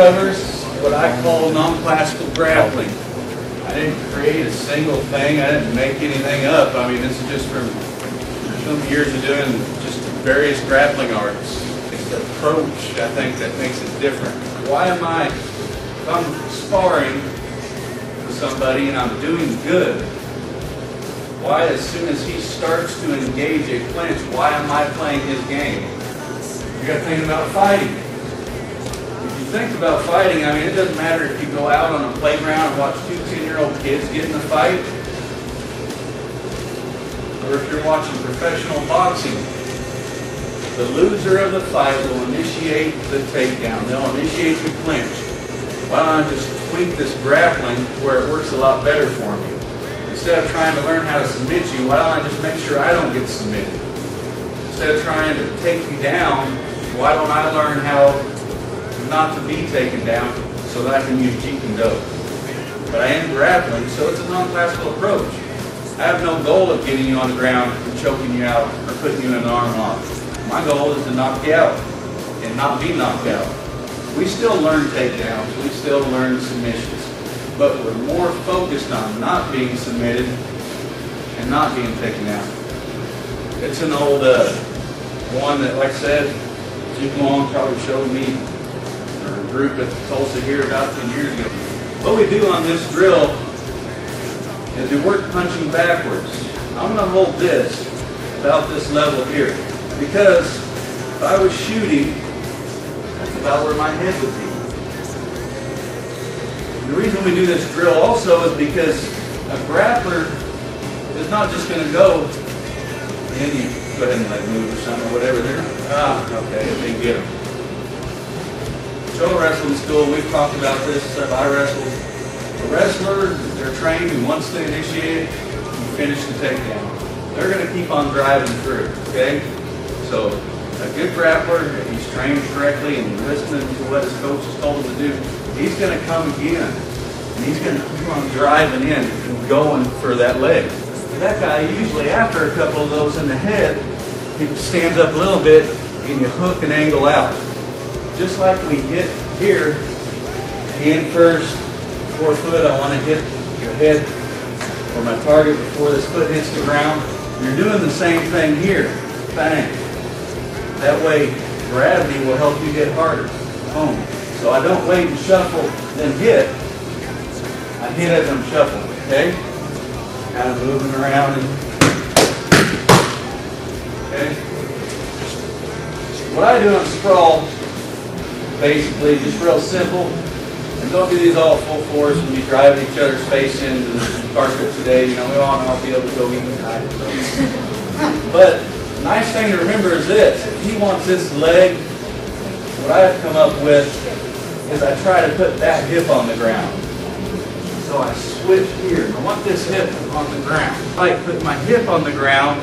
covers what I call non-classical grappling. I didn't create a single thing. I didn't make anything up. I mean, this is just from some years of doing just various grappling arts. It's the approach, I think, that makes it different. Why am I, if I'm sparring with somebody and I'm doing good, why as soon as he starts to engage a clinch, why am I playing his game? You got to think about fighting. If you think about fighting, I mean, it doesn't matter if you go out on a playground and watch two 10-year-old kids get in a fight, or if you're watching professional boxing. The loser of the fight will initiate the takedown. They'll initiate the clinch. Why don't I just tweak this grappling where it works a lot better for me? Instead of trying to learn how to submit you, why don't I just make sure I don't get submitted? Instead of trying to take you down, why don't I learn how not to be taken down so that I can use Jeet-Kune-Do? But I am grappling, so it's a non-classical approach. I have no goal of getting you on the ground and choking you out or putting you in an arm lock. My goal is to knock you out and not be knocked out. We still learn takedowns, we still learn submissions, but we're more focused on not being submitted and not being taken out. It's an old one that, like I said, Jim Long probably showed me, or a group at Tulsa here about 10 years ago. What we do on this drill is we work punching backwards. I'm going to hold this about this level here, because if I was shooting, that's about where my head would be. The reason we do this drill also is because a grappler is not just going to go, and you go ahead and let move or something or whatever there. Okay, they get them. Show wrestling school, we've talked about this, I wrestled. A wrestler, they're trained, and once they initiate it, you finish the takedown. They're going to keep on driving through, okay? So a good grappler, if he's trained correctly and listening to what his coach has told him to do, he's going to come again. And he's going to keep on driving in and going for that leg. That guy, usually after a couple of those in the head, he stands up a little bit and you hook and angle out. Just like we hit here, hand first, forefoot, I want to hit your head or my target before this foot hits the ground. You're doing the same thing here. Bang. That way, gravity will help you hit harder. Boom. So I don't wait and shuffle, then hit. I hit as I'm shuffling, okay? Kind of moving around. Okay? What I do on sprawl, basically, just real simple. And don't do these all full force when you drive each other's face into the carpet today. You know, we all know I'll be able to go even higher. But the nice thing to remember is this. If he wants this leg, what I've come up with is I try to put that hip on the ground. So I switch here. I want this hip on the ground. I like put my hip on the ground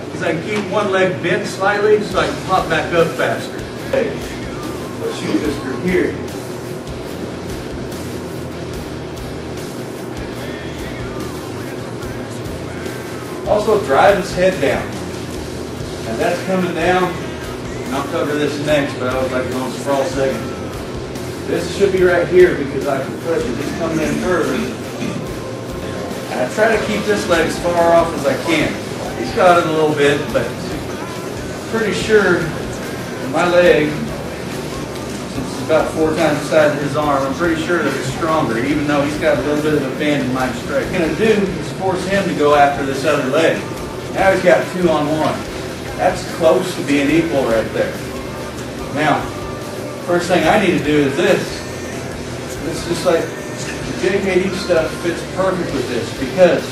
because I can keep one leg bent slightly so I can pop back up faster. Okay. Let's shoot this through here. Also drive his head down. And that's coming down, and I'll cover this next, but I would like to go on sprawl second. This should be right here because I can push it. It's coming in further. And I try to keep this leg as far off as I can. He's got it a little bit, but I'm pretty sure my leg, since it's about 4 times the size of his arm, I'm pretty sure that it's stronger, even though he's got a little bit of a bend in my strike. What I'm going to do is force him to go after this other leg. Now he's got 2 on 1. That's close to being equal right there. Now, first thing I need to do is this. It's just like the JKD stuff fits perfect with this because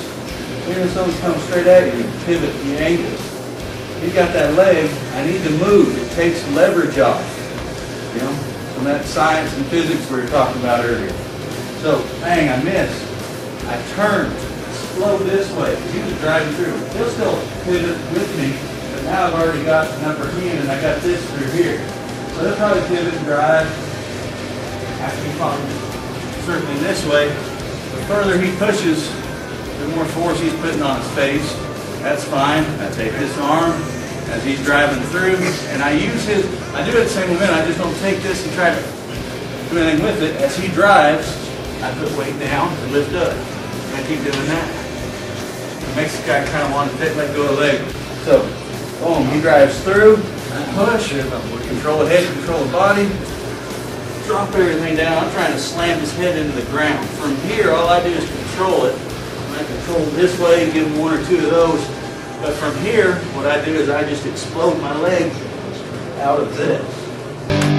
even if someone's coming straight at you, you pivot the angle. He's got that leg, I need to move. It takes leverage off. You know, from that science and physics we were talking about earlier. So, bang, I missed. I turn, explode this way. He was driving through. He'll still pivot with me. Now I've already got an upper hand and I got this through here. So they'll probably pivot and drive. After he comes certainly this way, the further he pushes, the more force he's putting on his face. That's fine. I take this arm as he's driving through and I use his, I do it the same moment, I just don't take this and try to do anything with it. As he drives, I put weight down and lift up. And I keep doing that. It makes the guy kind of want to let go of the leg. So, boom, he drives through, I push, control the head, control the body, drop everything down. I'm trying to slam his head into the ground. From here, all I do is control it. I control it this way, give him one or two of those. But from here, what I do is I just explode my leg out of this.